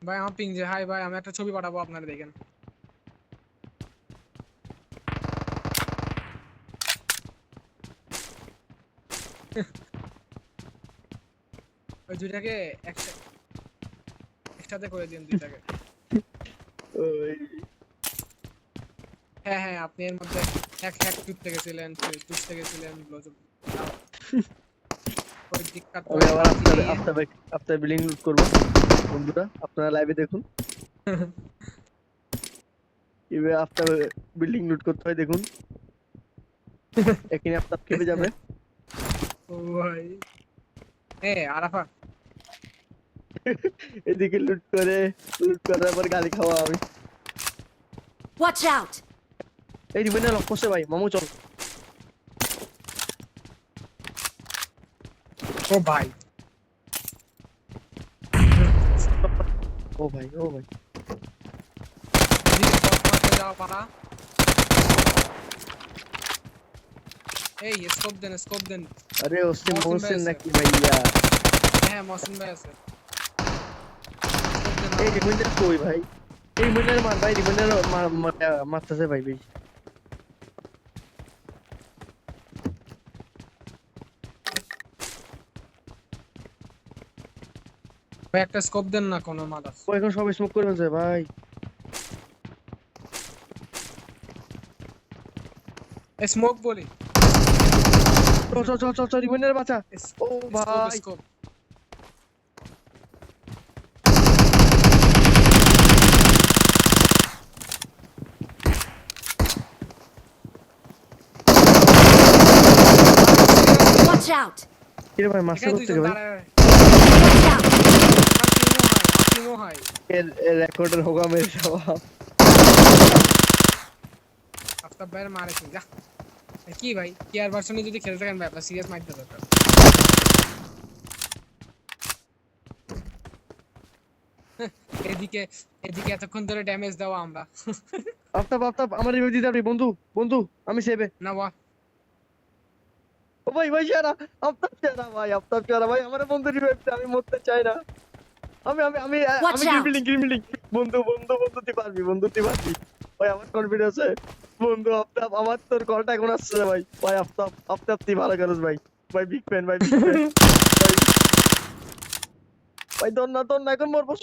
ভাই আমার পিং যে হাই ভাই আমি একটা ছবি পাঠাবো আপনারা দেখেন ওই দুইটাকে একসাথে করে দিন দুইটাকে ওই হ্যাঁ হ্যাঁ আপনি এর মধ্যে হ্যাক টুটতে গেছিলেন ব্লজব ওই দিকটা তো আমি আবার আপনার বিল্ডিং লুট করব বন্ধুরা, আপনারা লাইভে দেখুন কিভাবে আপনার বিল্ডিং লুট করতে হয় দেখুন। এখানে আপনার খেপে যাবে। ও ভাই আরাফা এদিকে লুট করার পর গালি খাওয়া আমি। Watch out! এই রিবেনা লক করছে ভাই, মামু চল। ও ভাই ও ভাই এদিকে বস মারতে যাও পারা এই স্কোপ দেন আরে ওসিম মহসিন ভাই হোসেন আছে। নাকি ভাইয়া? হ্যাঁ মহসিন ভাই আছে এই রিবেনা কই ভাই? এই রিবেনার মার ভাই, রিবেনার মারতেছে ভাই বেশ। ভাই একটা স্কোপ দেন না কোনো মাদাস ও এখন সব স্মোক করে ফেলছে ভাই। স্মোক বলি চল রিবেনার বাঁচা। ও ভাই স্কোপ Watch out! কিরে ভাই মাস্টার এখানে করতে দুইজন ভাই? দাঁড়ায় Watch out! টিমও হয় এর রেকর্ডের হোগামের স্বভাব। আফতাব ভাইয়ের মারেছি যা কি ভাই কেয়ার ভার্সনে যদি খেলতে থাকেন ভাই আপনার সিরিয়াস মাইন্ড দরকার এদিকে এতক্ষণ ধরে ড্যামেজ দেওয়া আমরা আফতাব আমার রিভিউ দিতে পারবি বন্ধু আমি সেভে। না বাহ ও ভাই সারা আফতাব সারা ভাই আমার বন্ধু রিভিউ দে, আমি মরতে চাই না। আমি আমি আমি Watch আমি out! গ্রিন বিল্ডিং বন্ধু তুই পারবি ভাই, আমার কনফিডেন্স আছে বন্ধু। আফতাব আমার তোর কলটা এখন আসছে ভাই আফতাব তুই ভালো করিস ভাই বিগ ফ্যান ভাই, ভাই দন না এখন মরবো।